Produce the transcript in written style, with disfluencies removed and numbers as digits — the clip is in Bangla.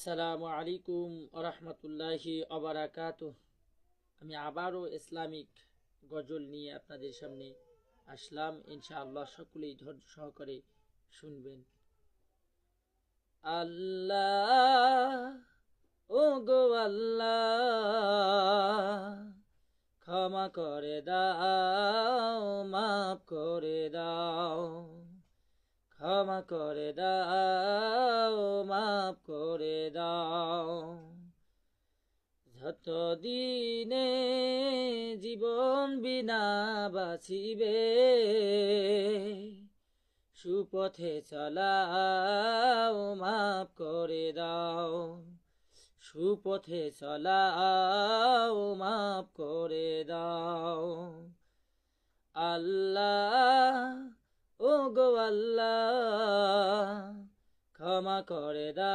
আসসালামু আলাইকুম আরহামতুল্লাহি আবারাকাতুহ। আমি আবারও ইসলামিক গজল নিয়ে আপনাদের সামনে আসলাম। ইনশাআল্লাহ সকলেই ধৈর্য সহকারে শুনবেন। আল্লাহ, ও গো আল্লাহ, ক্ষমা করে দাও, মাফ করে দাও, ক্ষমা করে দাও, মাফ করে দাও। যতদিনে জীবন বিনা বাঁচিবে, সুপথে চলাও, মাফ করে দাও, সুপথে চলাও, মাফ করে দাও। আল্লাহ, ও গো আল্লাহ, ক্ষমা করে দাও।